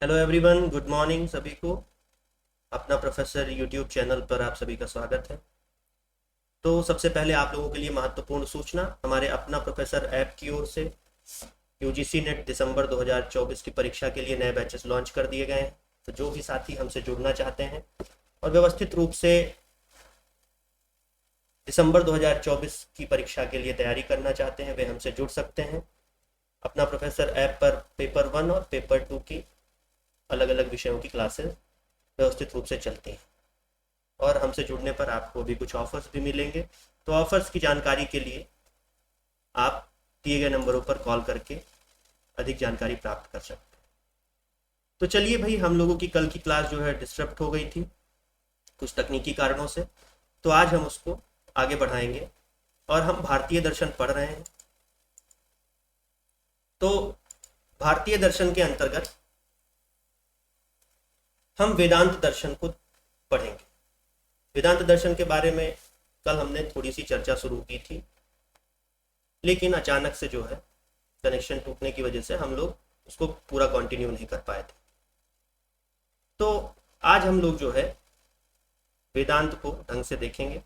Hello everyone, good morning सभी को। अपना प्रोफेसर यूट्यूब चैनल पर आप सभी का स्वागत है। तो सबसे पहले आप लोगों के लिए महत्वपूर्ण सूचना, हमारे अपना प्रोफेसर ऐप की ओर से यूजीसी नेट दिसंबर 2024 की परीक्षा के लिए नए बैचेस लॉन्च कर दिए गए हैं। तो जो भी साथी हमसे जुड़ना चाहते हैं और व्यवस्थित रूप से दिसंबर 2024 की परीक्षा के लिए तैयारी करना चाहते हैं वे हमसे जुड़ सकते हैं। अपना प्रोफेसर ऐप पर पेपर 1 और पेपर 2 की अलग अलग विषयों की क्लासेस व्यवस्थित रूप से चलती हैं और हमसे जुड़ने पर आपको भी कुछ ऑफर्स भी मिलेंगे। तो ऑफर्स की जानकारी के लिए आप दिए गए नंबरों पर कॉल करके अधिक जानकारी प्राप्त कर सकते हैं। तो चलिए भाई, हम लोगों की कल की क्लास जो है डिस्टर्ब हो गई थी कुछ तकनीकी कारणों से, तो आज हम उसको आगे बढ़ाएंगे और हम भारतीय दर्शन पढ़ रहे हैं। तो भारतीय दर्शन के अंतर्गत हम वेदांत दर्शन को पढ़ेंगे। वेदांत दर्शन के बारे में कल हमने थोड़ी सी चर्चा शुरू की थी, लेकिन अचानक से जो है कनेक्शन टूटने की वजह से हम लोग उसको पूरा कंटिन्यू नहीं कर पाए थे। तो आज हम लोग जो है वेदांत को ढंग से देखेंगे।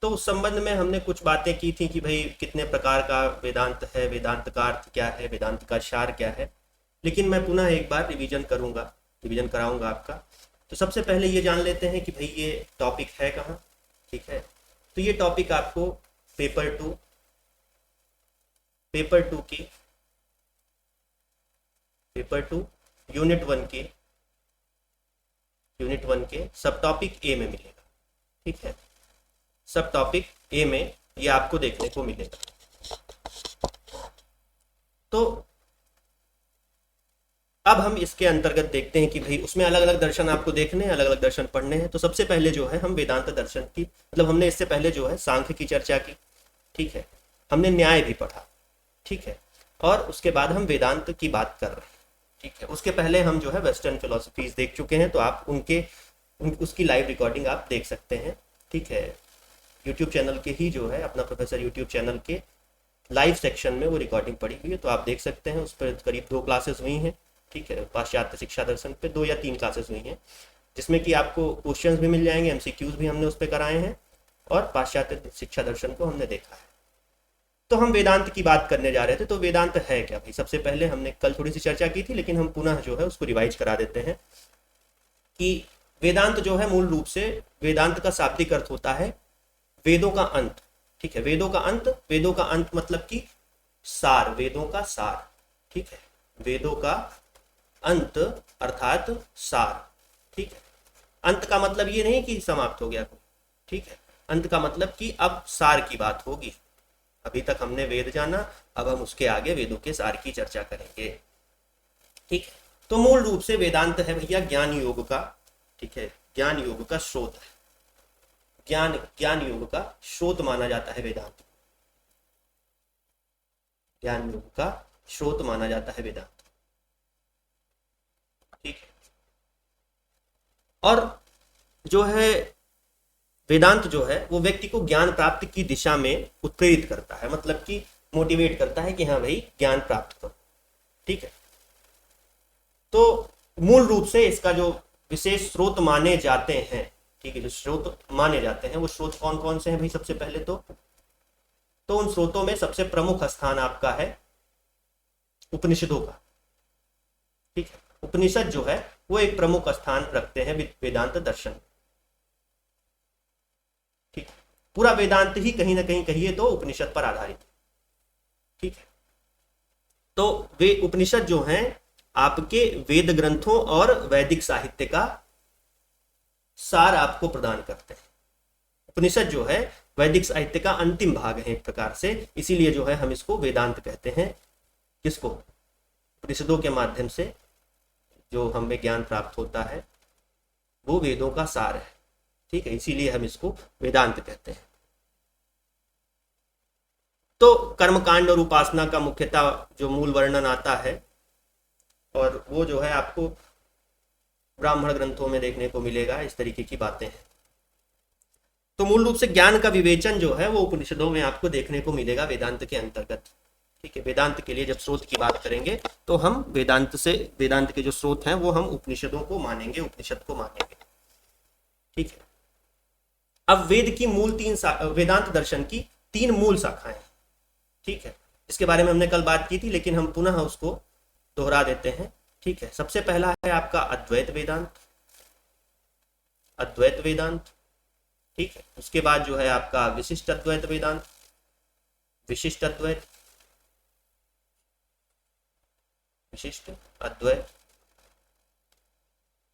तो उस संबंध में हमने कुछ बातें की थी कि भाई कितने प्रकार का वेदांत है, वेदांत का अर्थ क्या है, वेदांत का सार क्या है। लेकिन मैं पुनः एक बार रिवीजन कराऊंगा आपका। तो सबसे पहले ये जान लेते हैं कि भाई ये टॉपिक है कहाँ। ठीक है, तो ये टॉपिक आपको पेपर टू यूनिट वन के सब टॉपिक ए में मिलेगा। ठीक है, सब टॉपिक ए में ये आपको देखने को मिलेगा। तो अब हम इसके अंतर्गत देखते हैं कि भाई उसमें अलग अलग दर्शन आपको देखने हैं, अलग अलग दर्शन पढ़ने हैं। तो सबसे पहले जो है हम वेदांत दर्शन की, मतलब हमने इससे पहले जो है सांख्य की चर्चा की। ठीक है, हमने न्याय भी पढ़ा। ठीक है, और उसके बाद हम वेदांत की बात कर रहे हैं। ठीक है, उसके पहले हम जो है वेस्टर्न फिलोसफीज देख चुके हैं, तो आप उसकी लाइव रिकॉर्डिंग आप देख सकते हैं। ठीक है, यूट्यूब चैनल के ही जो है अपना प्रोफेसर यूट्यूब चैनल के लाइव सेक्शन में वो रिकॉर्डिंग पड़ी हुई है, तो आप देख सकते हैं। उस पर करीब 2 क्लासेस हुई हैं। ठीक है, पाश्चात्य शिक्षा दर्शन पे 2 या 3 क्लासेस हुई हैं, जिसमें कि आपको क्वेश्चंस भी मिल जाएंगे, एमसीक्यूज भी हमने उस पर कराए हैं और पाश्चात्य शिक्षा दर्शन को हमने देखा है। तो हम वेदांत की बात करने जा रहे थे। तो वेदांत है क्या भाई? सबसे पहले हमने कल थोड़ी सी चर्चा की थी, लेकिन हम पुनः जो है उसको रिवाइज करा देते हैं कि वेदांत जो है मूल रूप से वेदांत का शाब्दिक अर्थ होता है वेदों का अंत। ठीक है, वेदों का अंत मतलब कि सार, वेदों का सार। ठीक है, वेदों का अंत अर्थात सार। ठीक है, अंत का मतलब ये नहीं कि समाप्त हो गया। ठीक है, अंत का मतलब कि अब सार की बात होगी। अभी तक हमने वेद जाना, अब हम उसके आगे वेदों के सार की चर्चा करेंगे। ठीक है, तो मूल रूप से वेदांत है भैया ज्ञान योग का। ठीक है, ज्ञान योग का स्रोत है। ज्ञान योग का स्रोत माना जाता है वेदांत। ज्ञान योग का स्रोत माना जाता है वेदांत। ठीक है, और जो है वेदांत जो है वो व्यक्ति को ज्ञान प्राप्ति की दिशा में उत्प्रेरित करता है, मतलब कि मोटिवेट करता है कि हाँ भाई ज्ञान प्राप्त करो। ठीक है, तो मूल रूप से इसका जो विशेष स्रोत माने जाते हैं, ठीक है, जो स्रोत माने जाते हैं वो स्रोत कौन कौन से हैं भाई? सबसे पहले तो उन स्रोतों में सबसे प्रमुख स्थान आपका है उपनिषदों का। ठीक है, उपनिषद जो है वो एक प्रमुख स्थान रखते हैं वेदांत दर्शन। ठीक है, पूरा वेदांत ही कहीं ना कहीं कहिए तो उपनिषद पर आधारित है। ठीक है, तो वे उपनिषद जो हैं आपके वेद ग्रंथों और वैदिक साहित्य का सार आपको प्रदान करते हैं। उपनिषद जो है वैदिक साहित्य का अंतिम भाग है एक प्रकार से, इसीलिए जो है हम इसको वेदांत कहते हैं। किसको? उपनिषदों के माध्यम से जो हमें ज्ञान प्राप्त होता है वो वेदों का सार है। ठीक है, इसीलिए हम इसको वेदांत कहते हैं। तो कर्मकांड और उपासना का मुख्यतः जो मूल वर्णन आता है, और वो जो है आपको ब्राह्मण ग्रंथों में देखने को मिलेगा। इस तरीके की बातें हैं। तो मूल रूप से ज्ञान का विवेचन जो है वो उपनिषदों में आपको देखने को मिलेगा वेदांत के अंतर्गत। ठीक है, वेदांत के लिए जब स्रोत की बात करेंगे तो हम वेदांत के जो स्रोत हैं वो हम उपनिषदों को मानेंगे, उपनिषद को मानेंगे। ठीक है, अब वेदांत दर्शन की 3 मूल शाखाएं, ठीक है, इसके बारे में हमने कल बात की थी लेकिन हम पुनः उसको दोहरा देते हैं। ठीक है, सबसे पहला है आपका अद्वैत वेदांत, अद्वैत वेदांत। ठीक है, उसके बाद जो है आपका विशिष्ट अद्वैत वेदांत, विशिष्ट अद्वैत, विशिष्ट अद्वैत,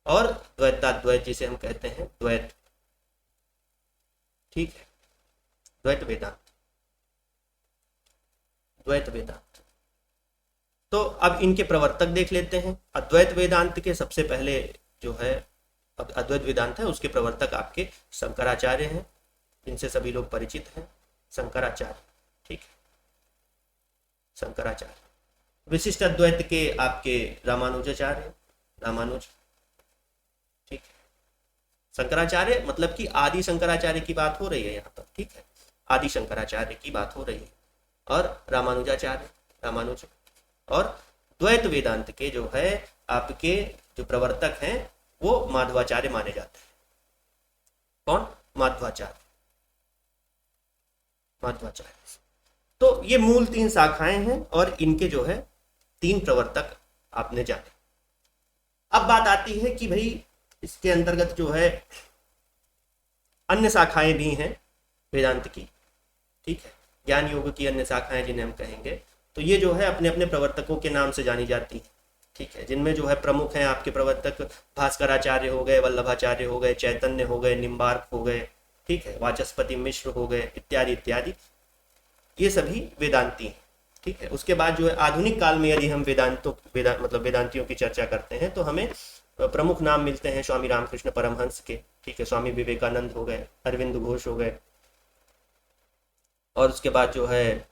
और द्वैताद्वैत जिसे हम कहते हैं द्वैत। ठीक है, द्वैत वेदांत, द्वैत वेदांत। तो अब इनके प्रवर्तक देख लेते हैं। अद्वैत वेदांत के सबसे पहले जो है अद्वैत वेदांत है उसके प्रवर्तक आपके शंकराचार्य हैं, जिनसे सभी लोग परिचित हैं, शंकराचार्य। ठीक है, शंकराचार्य। विशिष्ट अद्वैत के आपके रामानुजाचार्य, रामानुज। ठीक है, शंकराचार्य मतलब कि आदि शंकराचार्य की बात हो रही है यहाँ पर। ठीक है, आदि शंकराचार्य की बात हो रही है, और रामानुजाचार्य, रामानुज। और द्वैत वेदांत के जो है आपके जो प्रवर्तक हैं वो माधवाचार्य माने जाते हैं। कौन? माधवाचार्य, माधवाचार्य। तो ये मूल 3 शाखाएं हैं और इनके जो है 3 प्रवर्तक आपने जाने। अब बात आती है कि भाई इसके अंतर्गत जो है अन्य शाखाएं भी हैं वेदांत की। ठीक है, ज्ञान योग की अन्य शाखाएं जिन्हें हम कहेंगे, तो ये जो है अपने अपने प्रवर्तकों के नाम से जानी जाती है। ठीक है, जिनमें जो है प्रमुख हैं आपके प्रवर्तक भास्कराचार्य हो गए, वल्लभाचार्य हो गए, चैतन्य हो गए, निम्बार्क हो गए, ठीक है, वाचस्पति मिश्र हो गए, इत्यादि इत्यादि, ये सभी वेदांती हैं। ठीक है, उसके बाद जो है आधुनिक काल में यदि हम वेदांतियों की चर्चा करते हैं तो हमें प्रमुख नाम मिलते हैं स्वामी रामकृष्ण परमहंस के। ठीक है, स्वामी विवेकानंद हो गए, अरविंद घोष हो गए, और उसके बाद जो है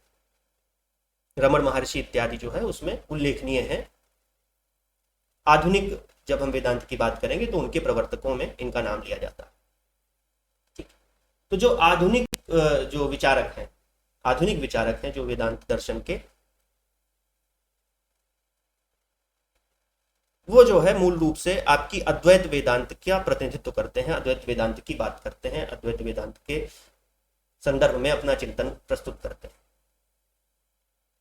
रमण महर्षि इत्यादि जो है उसमें उल्लेखनीय है। आधुनिक जब हम वेदांत की बात करेंगे तो उनके प्रवर्तकों में इनका नाम लिया जाता है। ठीक, तो जो आधुनिक जो विचारक हैं, आधुनिक विचारक हैं जो वेदांत दर्शन के, वो जो है मूल रूप से आपकी अद्वैत वेदांत का प्रतिनिधित्व करते हैं, अद्वैत वेदांत की बात करते हैं, अद्वैत वेदांत के संदर्भ में अपना चिंतन प्रस्तुत करते हैं।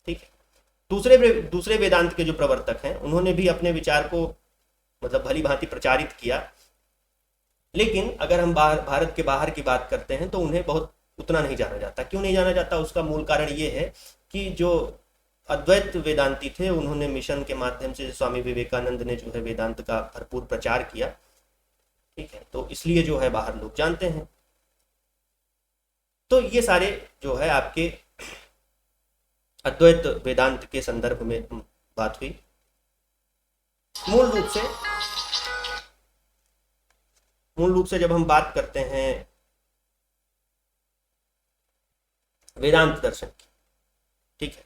ठीक है, दूसरे वेदांत के जो प्रवर्तक हैं उन्होंने भी अपने विचार को मतलब भली भांति प्रचारित किया, लेकिन अगर हम भारत के बाहर की बात करते हैं तो उन्हें बहुत उतना नहीं जाना जाता। क्यों नहीं जाना जाता? उसका मूल कारण ये है कि जो अद्वैत वेदांती थे उन्होंने मिशन के माध्यम से, स्वामी विवेकानंद ने जो है वेदांत का भरपूर प्रचार किया। ठीक है, तो इसलिए जो है बाहर लोग जानते हैं। तो ये सारे जो है आपके अद्वैत वेदांत के संदर्भ में बात हुई। मूल रूप से जब हम बात करते हैं वेदांत दर्शन की, ठीक है,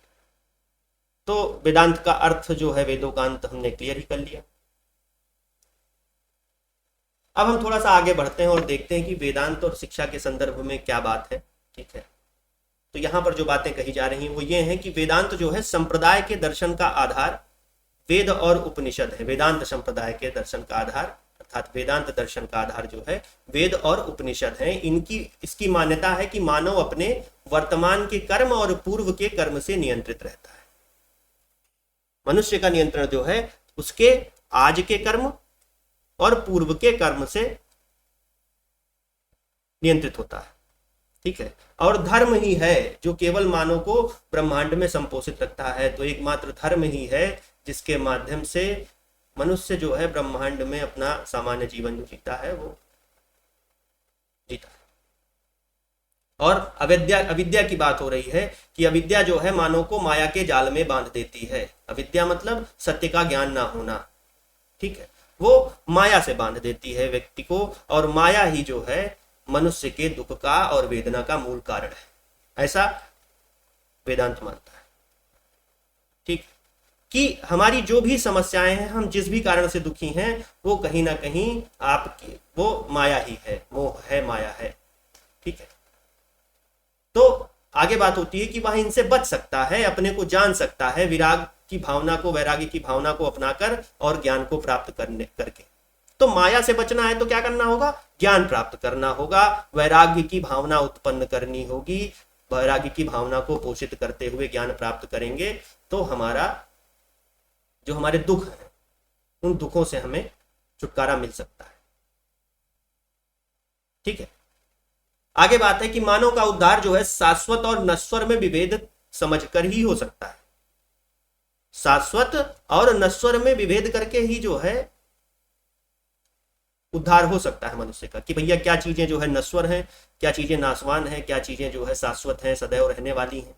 तो वेदांत का अर्थ जो है वेदों का अंत हमने क्लियर ही कर लिया। अब हम थोड़ा सा आगे बढ़ते हैं और देखते हैं कि वेदांत और शिक्षा के संदर्भ में क्या बात है। ठीक है, तो यहाँ पर जो बातें कही जा रही हैं वो ये हैं कि वेदांत जो है संप्रदाय के दर्शन का आधार वेद और उपनिषद है। वेदांत संप्रदाय के दर्शन का आधार अर्थात वेदांत दर्शन का आधार जो है वेद और उपनिषद है। इसकी मान्यता है कि मानव अपने वर्तमान के कर्म और पूर्व के कर्म से नियंत्रित रहता है। मनुष्य का नियंत्रण जो है उसके आज के कर्म और पूर्व के कर्म से नियंत्रित होता है। ठीक है, और धर्म ही है जो केवल मानव को ब्रह्मांड में संपोषित रखता है। तो एकमात्र धर्म ही है जिसके माध्यम से मनुष्य जो है ब्रह्मांड में अपना सामान्य जीवन जो जीता है वो जीता है। और अविद्या की बात हो रही है कि अविद्या जो है मानव को माया के जाल में बांध देती है। अविद्या मतलब सत्य का ज्ञान ना होना। ठीक है, वो माया से बांध देती है व्यक्ति को, और माया ही जो है मनुष्य के दुख का और वेदना का मूल कारण है, ऐसा वेदांत मानता है। ठीक, कि हमारी जो भी समस्याएं हैं, हम जिस भी कारण से दुखी हैं, वो कहीं ना कहीं आपकी वो माया ही है, मोह है, माया है। ठीक है, तो आगे बात होती है कि वह इनसे बच सकता है, अपने को जान सकता है, विराग की भावना को, वैराग्य की भावना को अपनाकर और ज्ञान को प्राप्त करके। तो माया से बचना है तो क्या करना होगा? ज्ञान प्राप्त करना होगा, वैराग्य की भावना उत्पन्न करनी होगी। वैराग्य की भावना को पोषित करते हुए ज्ञान प्राप्त करेंगे तो हमारा जो हमारे दुख है उन दुखों से हमें छुटकारा मिल सकता है। ठीक है। आगे बात है कि मानव का उद्धार जो है शाश्वत और नश्वर में विभेद समझकर ही हो सकता है। शाश्वत और नश्वर में विभेद करके ही जो है उद्धार हो सकता है मनुष्य का, कि भैया क्या चीजें जो है नश्वर हैं, क्या चीजें नाशवान हैं, क्या चीजें जो है शाश्वत हैं, सदैव रहने वाली हैं।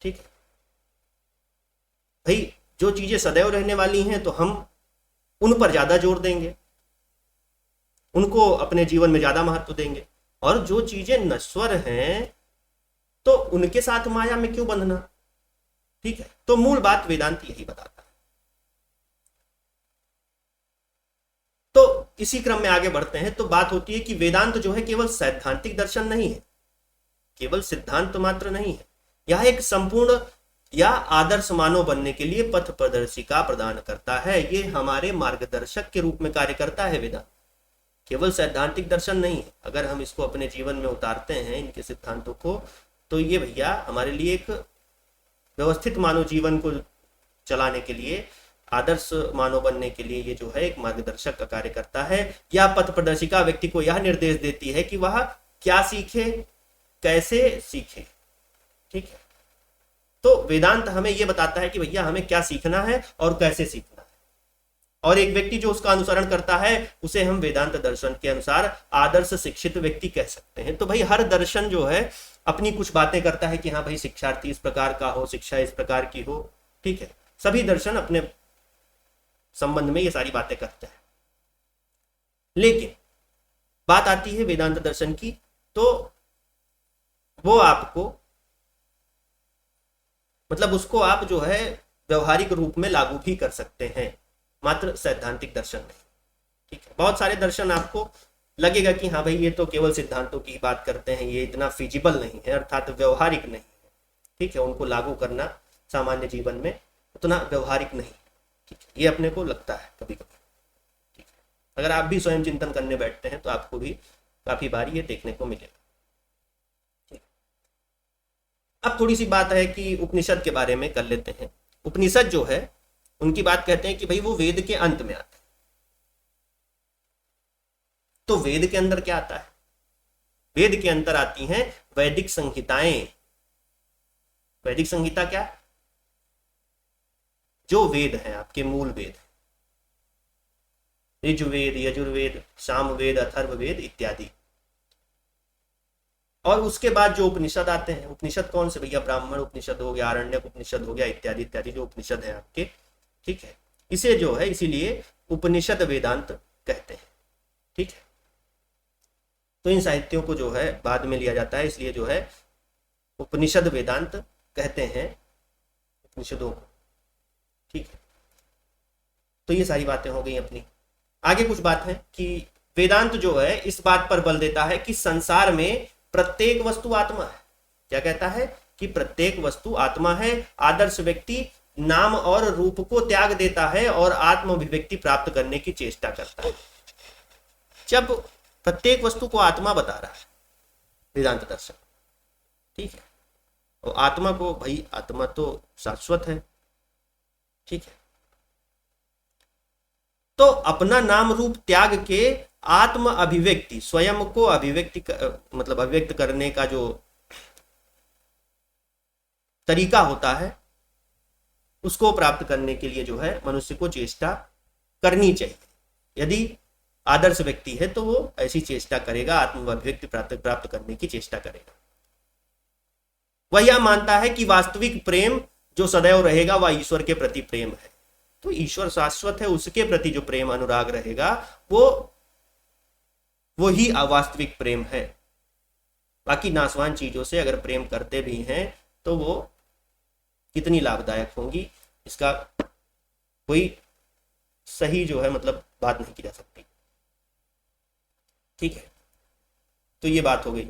ठीक है भाई, जो चीजें सदैव रहने वाली हैं तो हम उन पर ज्यादा जोर देंगे, उनको अपने जीवन में ज्यादा महत्व देंगे, और जो चीजें नश्वर हैं तो उनके साथ माया में क्यों बंधना। ठीक है, तो मूल बात वेदांत यही बताता है। तो इसी क्रम में आगे बढ़ते हैं। तो बात होती है कि वेदांत जो है केवल सैद्धांतिक दर्शन नहीं है, केवल सिद्धांत मात्र नहीं है, यह एक संपूर्ण या आदर्श मानव बनने के लिए पथ प्रदर्शिका प्रदान करता है। ये हमारे मार्गदर्शक के रूप में कार्य करता है वेदांत, केवल सैद्धांतिक दर्शन नहीं है। अगर हम इसको अपने जीवन में उतारते हैं इनके सिद्धांतों को, तो ये भैया हमारे लिए एक व्यवस्थित मानव जीवन को चलाने के लिए, आदर्श मानव बनने के लिए ये जो है एक मार्गदर्शक का कार्य करता है। या पथ प्रदर्शिका व्यक्ति को यह निर्देश देती है कि वह क्या सीखे, कैसे सीखे। ठीक है, तो वेदांत हमें यह बताता है कि भैया हमें क्या सीखना है और कैसे सीखना है, और एक व्यक्ति जो उसका अनुसरण करता है उसे हम वेदांत दर्शन के अनुसार आदर्श शिक्षित व्यक्ति कह सकते हैं। तो भाई हर दर्शन जो है अपनी कुछ बातें करता है कि हाँ भाई शिक्षार्थी इस प्रकार का हो, शिक्षा इस प्रकार की हो। ठीक है, सभी दर्शन अपने संबंध में ये सारी बातें करते हैं। लेकिन बात आती है वेदांत दर्शन की, तो वो आपको मतलब उसको आप जो है व्यवहारिक रूप में लागू भी कर सकते हैं, मात्र सैद्धांतिक दर्शन नहीं। ठीक है, बहुत सारे दर्शन आपको लगेगा कि हाँ भाई ये तो केवल सिद्धांतों की बात करते हैं, ये इतना फिजिबल नहीं है, अर्थात व्यवहारिक नहीं है। ठीक है, उनको लागू करना सामान्य जीवन में उतना व्यवहारिक नहीं। ठीक है, ये अपने को लगता है कभी कभी। ठीक है, अगर आप भी स्वयं चिंतन करने बैठते हैं तो आपको भी काफी बार ये देखने को मिलेगा। ठीक, अब थोड़ी सी बात है कि उपनिषद के बारे में कर लेते हैं। उपनिषद जो है उनकी बात कहते हैं कि भाई वो वेद के अंत में आते हैं। तो वेद के अंदर क्या आता है? वेद के अंदर आती हैं वैदिक संहिताएं। वैदिक संहिता क्या? जो वेद हैं आपके मूल वेद, ऋजुवेद, यजुर्वेद, सामवेद, अथर्ववेद इत्यादि। और उसके बाद जो उपनिषद आते हैं, उपनिषद कौन से भैया? ब्राह्मण उपनिषद हो गया, आरण्यक उपनिषद हो गया, इत्यादि इत्यादि जो उपनिषद है आपके। ठीक है, इसे जो है इसीलिए उपनिषद वेदांत कहते हैं। ठीक है, तो इन साहित्यों को जो है बाद में लिया जाता है, इसलिए जो है उपनिषद वेदांत कहते हैं उपनिषदों को। ठीक है, तो ये सारी बातें हो गई अपनी। आगे कुछ बात है कि वेदांत जो है इस बात पर बल देता है कि संसार में प्रत्येक वस्तु आत्मा है। क्या कहता है? कि प्रत्येक वस्तु आत्मा है। आदर्श व्यक्ति नाम और रूप को त्याग देता है और आत्म अभिव्यक्ति प्राप्त करने की चेष्टा करता है। जब प्रत्येक वस्तु को आत्मा बता रहा है वेदांत दर्शन, ठीक है, और आत्मा को, भाई आत्मा तो शाश्वत है। ठीक है, तो अपना नाम रूप त्याग के आत्म अभिव्यक्ति, स्वयं को मतलब अभिव्यक्त करने का जो तरीका होता है उसको प्राप्त करने के लिए जो है मनुष्य को चेष्टा करनी चाहिए। यदि आदर्श व्यक्ति है तो वो ऐसी चेष्टा करेगा, आत्म अभिव्यक्ति प्राप्त करने की चेष्टा करेगा। वह यह मानता है कि वास्तविक प्रेम जो सदैव रहेगा वह ईश्वर के प्रति प्रेम है। तो ईश्वर शाश्वत है, उसके प्रति जो प्रेम अनुराग रहेगा वो ही अवास्तविक प्रेम है। बाकी नाशवान चीजों से अगर प्रेम करते भी हैं तो वो कितनी लाभदायक होंगी, इसका कोई सही जो है मतलब बात नहीं की जा सकती। ठीक है, तो ये बात हो गई।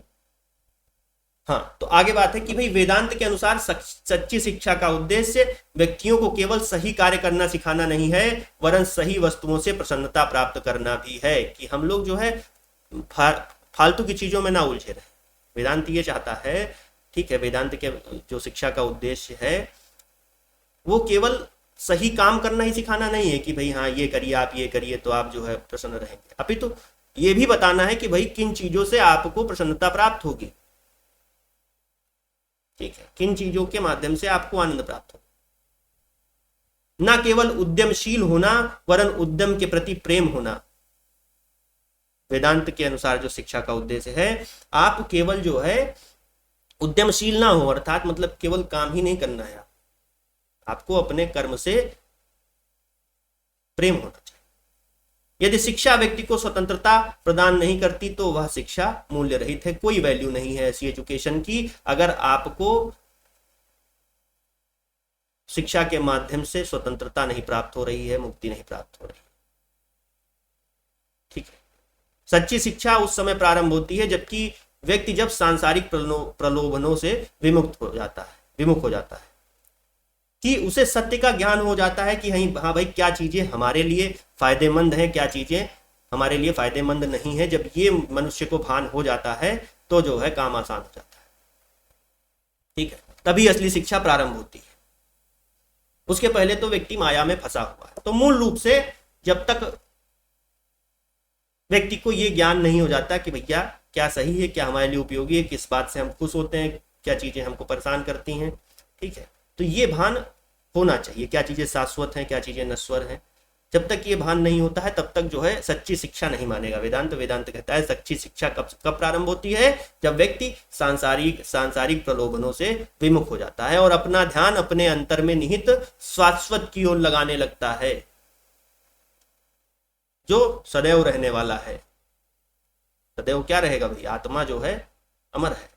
हाँ, तो आगे बात है कि भाई वेदांत के अनुसार सच्ची शिक्षा का उद्देश्य व्यक्तियों को केवल सही कार्य करना सिखाना नहीं है, वरन सही वस्तुओं से प्रसन्नता प्राप्त करना भी है। कि हम लोग जो है फालतू की चीजों में ना उलझे रहे। वेदांत ये चाहता है, ठीक है, वेदांत के जो शिक्षा का उद्देश्य है वो केवल सही काम करना ही सिखाना नहीं है कि भाई हाँ ये करिए, आप ये करिए तो आप जो है प्रसन्न रहेंगे। अभी तो ये भी बताना है कि भाई किन चीजों से आपको प्रसन्नता प्राप्त होगी, ठीक है, किन चीजों के माध्यम से आपको आनंद प्राप्त हो। ना केवल उद्यमशील होना, वरन उद्यम के प्रति प्रेम होना। वेदांत के अनुसार जो शिक्षा का उद्देश्य है, आप केवल जो है उद्यमशील ना हो, अर्थात मतलब केवल काम ही नहीं करना है, आपको अपने कर्म से प्रेम होना चाहिए। यदि शिक्षा व्यक्ति को स्वतंत्रता प्रदान नहीं करती तो वह शिक्षा मूल्य रहित है। कोई वैल्यू नहीं है ऐसी एजुकेशन की अगर आपको शिक्षा के माध्यम से स्वतंत्रता नहीं प्राप्त हो रही है, मुक्ति नहीं प्राप्त हो रही, ठीक है। सच्ची शिक्षा उस समय प्रारंभ होती है जबकि व्यक्ति जब सांसारिक प्रलोभनों से विमुख हो जाता है, कि उसे सत्य का ज्ञान हो जाता है कि हाँ भाई क्या चीजें हमारे लिए फायदेमंद हैं, क्या चीजें हमारे लिए फायदेमंद नहीं है। जब ये मनुष्य को भान हो जाता है तो जो है काम आसान हो जाता है, ठीक है, तभी असली शिक्षा प्रारंभ होती है। उसके पहले तो व्यक्ति माया में फंसा हुआ है। तो मूल रूप से जब तक व्यक्ति को ये ज्ञान नहीं हो जाता कि भैया क्या सही है, क्या हमारे लिए उपयोगी है, किस बात से हम खुश होते हैं, क्या चीजें हमको परेशान करती हैं, ठीक है, तो ये भान होना चाहिए, क्या चीजें शाश्वत हैं, क्या चीजें नश्वर हैं। जब तक ये भान नहीं होता है तब तक जो है सच्ची शिक्षा नहीं मानेगा वेदांत कहता है सच्ची शिक्षा कब प्रारंभ होती है, जब व्यक्ति सांसारिक प्रलोभनों से विमुख हो जाता है और अपना ध्यान अपने अंतर में निहित शाश्वत की ओर लगाने लगता है, जो सदैव रहने वाला है। सदैव क्या रहेगा भाई, आत्मा जो है अमर है।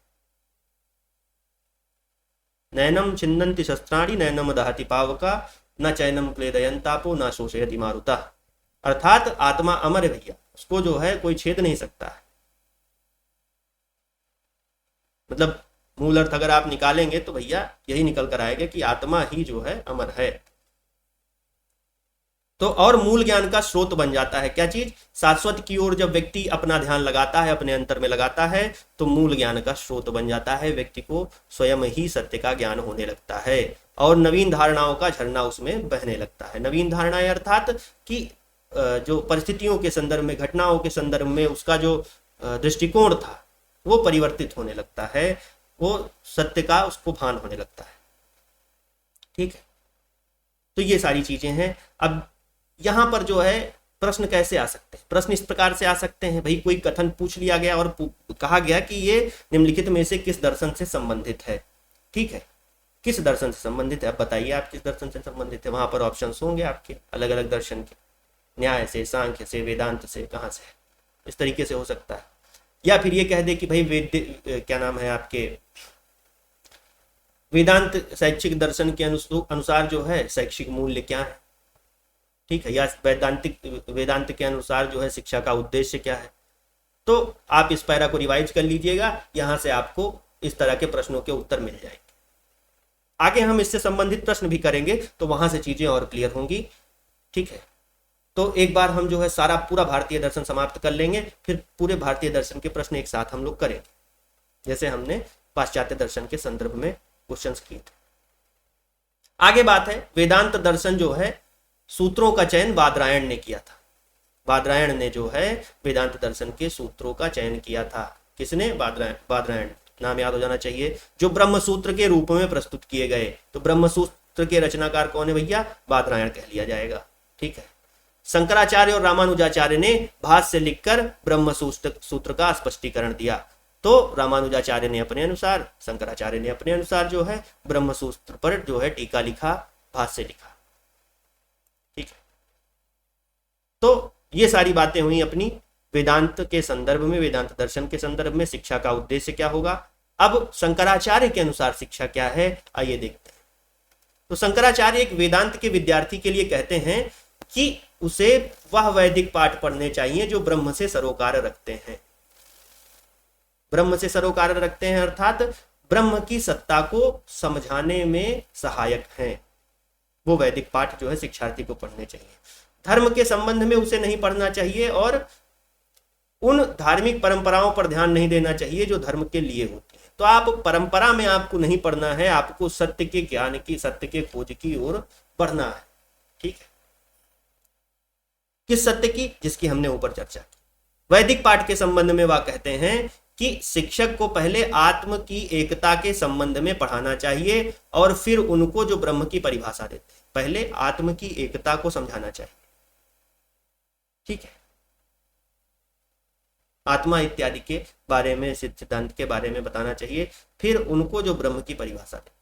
नैनम छिन्नन्ति शस्त्राणि नैनम दहति पावका न चैनम क्लेदयन्तापो न शोषयति मारुता। अर्थात आत्मा अमर है भैया, उसको जो है कोई छेद नहीं सकता है। मतलब मूल अर्थ अगर आप निकालेंगे तो भैया यही निकल कर आएगा कि आत्मा ही जो है अमर है। तो और मूल ज्ञान का स्रोत बन जाता है क्या चीज, शाश्वत की ओर जब व्यक्ति अपना ध्यान लगाता है, अपने अंतर में लगाता है, तो मूल ज्ञान का स्रोत बन जाता है। व्यक्ति को स्वयं ही सत्य का ज्ञान होने लगता है और नवीन धारणाओं का झरना उसमें बहने लगता है। नवीन धारणाएं अर्थात कि जो परिस्थितियों के संदर्भ में, घटनाओं के संदर्भ में उसका जो दृष्टिकोण था वो परिवर्तित होने लगता है, वो सत्य का उसको भान होने लगता है, ठीक है। तो ये सारी चीजें हैं। अब यहां पर जो है प्रश्न कैसे आ सकते हैं, प्रश्न इस प्रकार से आ सकते हैं, भाई कोई कथन पूछ लिया गया और कहा गया कि ये निम्नलिखित में से किस दर्शन से संबंधित है, ठीक है, किस दर्शन से संबंधित है, अब बताइए आप किस दर्शन से संबंधित है। वहां पर ऑप्शंस होंगे आपके अलग अलग दर्शन के, न्याय से, सांख्य से, वेदांत से, कहां से, इस तरीके से हो सकता है। या फिर ये कह दे कि भाई क्या नाम है आपके वेदांत शैक्षिक दर्शन के अनुसार जो है शैक्षिक मूल्य क्या है, ठीक है, या वेदांत के अनुसार जो है शिक्षा का उद्देश्य क्या है। तो आप इस पैरा को रिवाइज कर लीजिएगा, यहां से आपको इस तरह के प्रश्नों के उत्तर मिल जाएंगे। आगे हम इससे संबंधित प्रश्न भी करेंगे तो वहां से चीजें और क्लियर होंगी, ठीक है। तो एक बार हम जो है सारा पूरा भारतीय दर्शन समाप्त कर लेंगे, फिर पूरे भारतीय दर्शन के प्रश्न एक साथ हम लोग करेंगे, जैसे हमने पाश्चात्य दर्शन के संदर्भ में क्वेश्चंस किए थे। आगे बात है वेदांत दर्शन जो है सूत्रों का चयन बादरायण ने किया था। बादरायण ने जो है वेदांत दर्शन के सूत्रों का चयन किया था। किसने, बादरायण, नाम याद हो जाना चाहिए, जो ब्रह्म सूत्र के रूप में प्रस्तुत किए गए। तो ब्रह्म सूत्र के रचनाकार कौन है भैया, बादरायण कह लिया जाएगा, ठीक है। शंकराचार्य और रामानुजाचार्य ने भाष्य लिखकर ब्रह्म सूत्र का स्पष्टीकरण दिया। तो रामानुजाचार्य ने अपने अनुसार, शंकराचार्य ने अपने अनुसार जो है ब्रह्म सूत्र पर जो है टीका लिखा, भाष्य लिखा, ठीक है। तो ये सारी बातें हुई अपनी वेदांत के संदर्भ में, वेदांत दर्शन के संदर्भ में शिक्षा का उद्देश्य क्या होगा। अब शंकराचार्य के अनुसार शिक्षा क्या है, आइए देखते हैं। तो शंकराचार्य एक वेदांत के विद्यार्थी के लिए कहते हैं कि उसे वह वैदिक पाठ पढ़ने चाहिए जो ब्रह्म से सरोकार रखते हैं। ब्रह्म से सरोकार रखते हैं, अर्थात ब्रह्म की सत्ता को समझाने में सहायक हैं। वो वैदिक पाठ जो है शिक्षार्थी को पढ़ने चाहिए। धर्म के संबंध में उसे नहीं पढ़ना चाहिए और उन धार्मिक परंपराओं पर ध्यान नहीं देना चाहिए जो धर्म के लिए होती है। तो आप परंपरा में आपको नहीं पढ़ना है, आपको सत्य के ज्ञान की, सत्य के खोज की ओर बढ़ना है। ठीक है, किस सत्य की? जिसकी हमने ऊपर चर्चा की। वैदिक पाठ के संबंध में वह कहते हैं कि शिक्षक को पहले आत्म की एकता के संबंध में पढ़ाना चाहिए और फिर उनको जो ब्रह्म की परिभाषा देते हैं, पहले आत्म की एकता को समझाना चाहिए। ठीक है, आत्मा इत्यादि के बारे में, सिद्धांत के बारे में बताना चाहिए, फिर उनको जो ब्रह्म की परिभाषा देते हैं।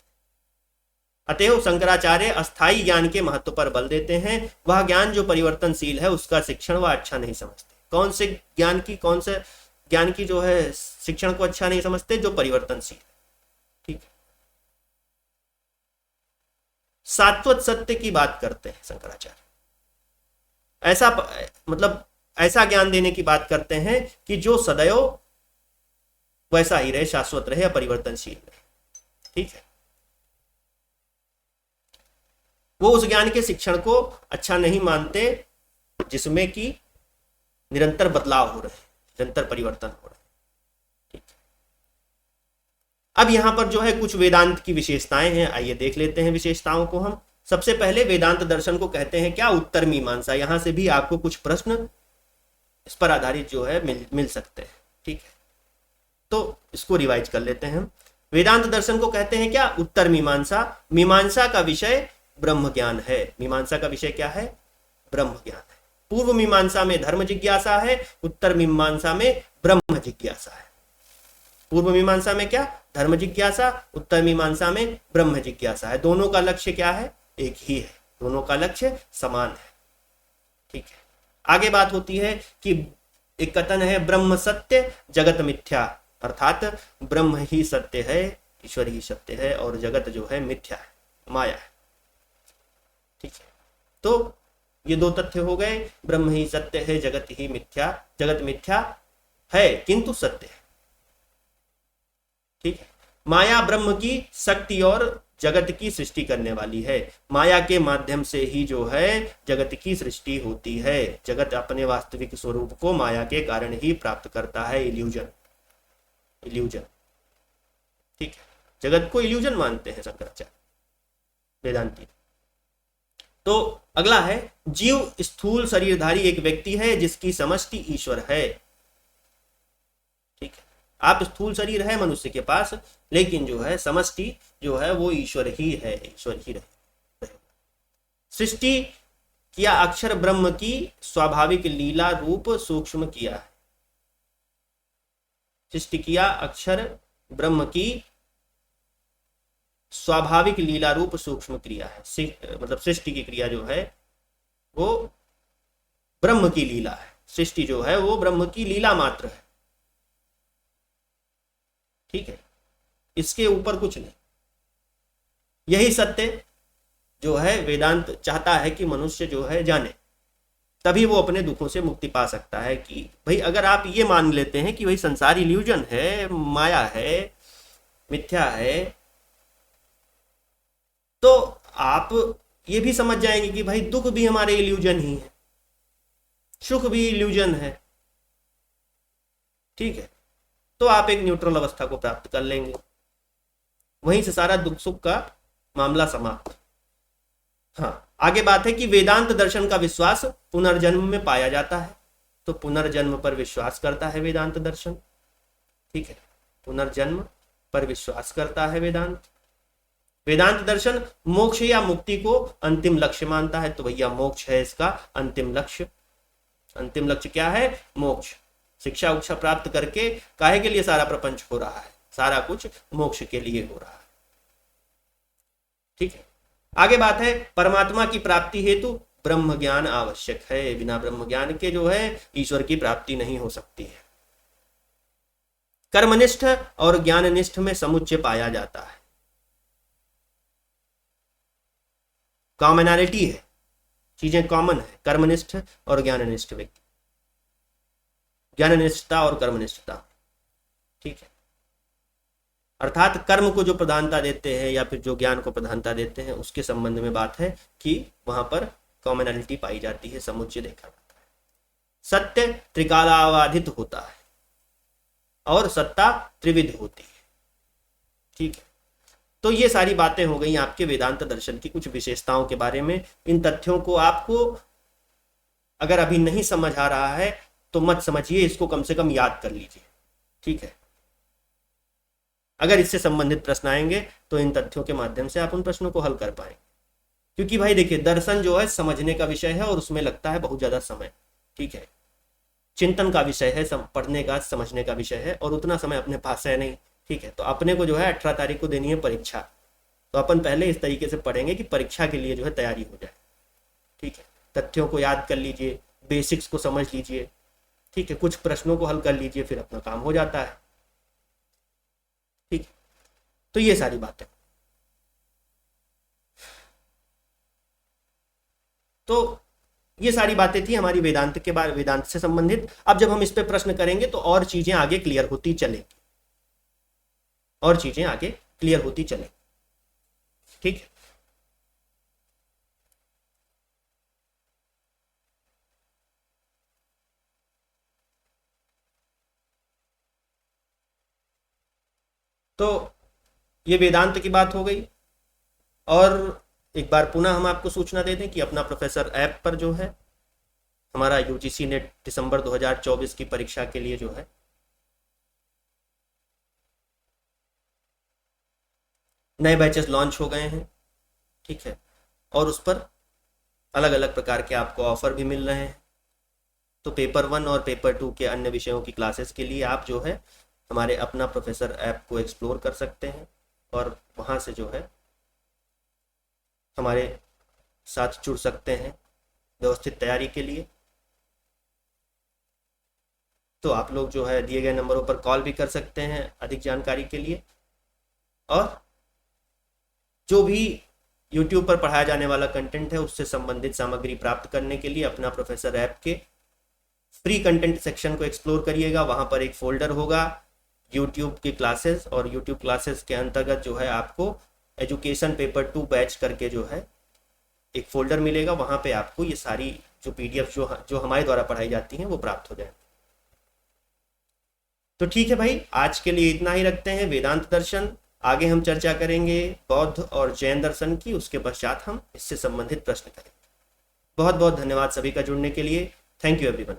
अतएव शंकराचार्य अस्थाई ज्ञान के महत्व पर बल देते हैं। वह ज्ञान जो परिवर्तनशील है उसका शिक्षण वह अच्छा नहीं समझते। कौन से ज्ञान की जो है शिक्षण को अच्छा नहीं समझते? जो परिवर्तनशील। ठीक है, शाश्वत सत्य की बात करते हैं शंकराचार्य। ऐसा मतलब ऐसा ज्ञान देने की बात करते हैं कि जो सदैव वैसा ही रहे, शाश्वत रहे, अपरिवर्तनशील रहे। ठीक है, वो उस ज्ञान के शिक्षण को अच्छा नहीं मानते जिसमें कि निरंतर बदलाव हो रहे हैं, निरंतर परिवर्तन हो रहे हैं। ठीक है, अब यहां पर जो है कुछ वेदांत की विशेषताएं हैं, आइए देख लेते हैं विशेषताओं को हम। सबसे पहले वेदांत दर्शन को कहते हैं क्या? उत्तर मीमांसा। यहां से भी आपको कुछ प्रश्न इस पर आधारित जो है मिल सकते हैं। ठीक है, तो इसको रिवाइज कर लेते हैं हम। वेदांत दर्शन को कहते हैं क्या? उत्तर मीमांसा। मीमांसा का विषय ब्रह्म ज्ञान है। मीमांसा का विषय क्या है? ब्रह्म ज्ञान है। पूर्व मीमांसा में धर्म जिज्ञासा है, उत्तर मीमांसा में ब्रह्म जिज्ञासा है। पूर्व मीमांसा में क्या? धर्म जिज्ञासा, उत्तर मीमांसा में ब्रह्म जिज्ञासा है। दोनों का लक्ष्य क्या है? एक ही है, दोनों का लक्ष्य समान है। ठीक है, आगे बात होती है कि एक कथन है ब्रह्म सत्य जगत मिथ्या, अर्थात ब्रह्म ही सत्य है, ईश्वर ही सत्य है और जगत जो है मिथ्या है, माया है। ठीक है, तो ये दो तथ्य हो गए, ब्रह्म ही सत्य है, जगत ही मिथ्या, जगत मिथ्या है किंतु सत्य है। ठीक है, माया ब्रह्म की शक्ति और जगत की सृष्टि करने वाली है। माया के माध्यम से ही जो है जगत की सृष्टि होती है। जगत अपने वास्तविक स्वरूप को माया के कारण ही प्राप्त करता है। इल्यूजन। ठीक है, जगत को इल्यूजन मानते हैं शंकराचार्य, वेदांती। तो अगला है जीव स्थूल शरीरधारी एक व्यक्ति है जिसकी समष्टि ईश्वर है। ठीक है, आप स्थूल शरीर है मनुष्य के पास, लेकिन जो है समष्टि जो है वो ईश्वर ही है, ईश्वर ही रहे। सृष्टि किया अक्षर ब्रह्म की स्वाभाविक लीला रूप सूक्ष्म किया है। सृष्टि किया अक्षर ब्रह्म की स्वाभाविक लीला रूप सूक्ष्म क्रिया है। मतलब सृष्टि की क्रिया जो है वो ब्रह्म की लीला है। सृष्टि जो है वो ब्रह्म की लीला मात्र है। ठीक है, इसके ऊपर कुछ नहीं। यही सत्य जो है वेदांत चाहता है कि मनुष्य जो है जाने, तभी वो अपने दुखों से मुक्ति पा सकता है। कि भाई अगर आप ये मान लेते हैं कि भाई संसार इल्यूजन है, माया है, मिथ्या है, तो आप ये भी समझ जाएंगे कि भाई दुख भी हमारे इल्यूजन ही है, सुख भी इल्यूजन है। ठीक है, तो आप एक न्यूट्रल अवस्था को प्राप्त कर लेंगे। वहीं से सारा दुख सुख का मामला समाप्त। हाँ, आगे बात है कि वेदांत दर्शन का विश्वास पुनर्जन्म में पाया जाता है। तो पुनर्जन्म पर विश्वास करता है वेदांत दर्शन। ठीक है, पुनर्जन्म पर विश्वास करता है वेदांत। वेदांत दर्शन मोक्ष या मुक्ति को अंतिम लक्ष्य मानता है। तो भैया मोक्ष है इसका अंतिम लक्ष्य। अंतिम लक्ष्य क्या है? मोक्ष। शिक्षा उक्षा प्राप्त करके काहे के लिए सारा प्रपंच हो रहा है? सारा कुछ मोक्ष के लिए हो रहा है। ठीक है, आगे बात है परमात्मा की प्राप्ति हेतु ब्रह्म ज्ञान आवश्यक है। बिना ब्रह्म ज्ञान के जो है ईश्वर की प्राप्ति नहीं हो सकती है। कर्मनिष्ठ और ज्ञाननिष्ठ में समुच्चय पाया जाता है। कॉमनैलिटी है, चीजें कॉमन है, कर्मनिष्ठ और ज्ञाननिष्ठ व्यक्ति, ज्ञाननिष्ठता और कर्मनिष्ठता। ठीक है। अर्थात कर्म को जो प्रधानता देते हैं या फिर जो ज्ञान को प्रधानता देते हैं उसके संबंध में बात है कि वहां पर कॉमनैलिटी पाई जाती है, समुच्चय देखा जाता है। सत्य त्रिकालाबाधित होता है और सत्ता त्रिविध होती है, ठीक है। तो ये सारी बातें हो गई आपके वेदांत दर्शन की कुछ विशेषताओं के बारे में। इन तथ्यों को आपको अगर अभी नहीं समझ आ रहा है तो मत समझिए, इसको कम से कम याद कर लीजिए, ठीक है। अगर इससे संबंधित प्रश्न आएंगे तो इन तथ्यों के माध्यम से आप उन प्रश्नों को हल कर पाएंगे। क्योंकि भाई देखिए, दर्शन जो है समझने का विषय है और उसमें लगता है बहुत ज्यादा समय, ठीक है। चिंतन का विषय है, पढ़ने का समझने का विषय है और उतना समय अपने पास है नहीं, ठीक है। तो अपने को जो है 18 तारीख को देनी है परीक्षा, तो अपन पहले इस तरीके से पढ़ेंगे कि परीक्षा के लिए जो है तैयारी हो जाए, ठीक है। तथ्यों को याद कर लीजिए, बेसिक्स को समझ लीजिए, ठीक है। कुछ प्रश्नों को हल कर लीजिए, फिर अपना काम हो जाता है, ठीक है। तो ये सारी बातें, तो ये सारी बातें थी हमारी वेदांत के बारे, वेदांत से संबंधित। अब जब हम इस पे प्रश्न करेंगे तो और चीजें आगे क्लियर होती चलेंगी, और चीजें आगे क्लियर होती चलेंगी, ठीक है। तो ये वेदांत की बात हो गई। और एक बार पुनः हम आपको सूचना दे दें कि अपना प्रोफेसर ऐप पर जो है हमारा यूजीसी नेट दिसंबर 2024 की परीक्षा के लिए जो है नए बैचेस लॉन्च हो गए हैं, ठीक है। और उस पर अलग अलग प्रकार के आपको ऑफर भी मिल रहे हैं। तो पेपर 1 और पेपर 2 के अन्य विषयों की क्लासेस के लिए आप जो है हमारे अपना प्रोफेसर ऐप को एक्सप्लोर कर सकते हैं और वहाँ से जो है हमारे साथ जुड़ सकते हैं व्यवस्थित तैयारी के लिए। तो आप लोग जो है दिए गए नंबरों पर कॉल भी कर सकते हैं अधिक जानकारी के लिए। और जो भी YouTube पर पढ़ाया जाने वाला कंटेंट है उससे संबंधित सामग्री प्राप्त करने के लिए अपना प्रोफेसर ऐप के फ्री कंटेंट सेक्शन को एक्सप्लोर करिएगा। वहाँ पर एक फोल्डर होगा YouTube की क्लासेस, और YouTube क्लासेस के अंतर्गत जो है आपको एजुकेशन पेपर 2 बैच करके जो है एक फोल्डर मिलेगा। वहाँ पे आपको ये सारी जो PDF जो हमारे द्वारा पढ़ाई जाती हैं वो प्राप्त हो जाए। तो ठीक है भाई, आज के लिए इतना ही रखते हैं वेदांत दर्शन। आगे हम चर्चा करेंगे बौद्ध और जैन दर्शन की, उसके पश्चात हम इससे संबंधित प्रश्न करेंगे। बहुत बहुत धन्यवाद सभी का जुड़ने के लिए। Thank you everyone.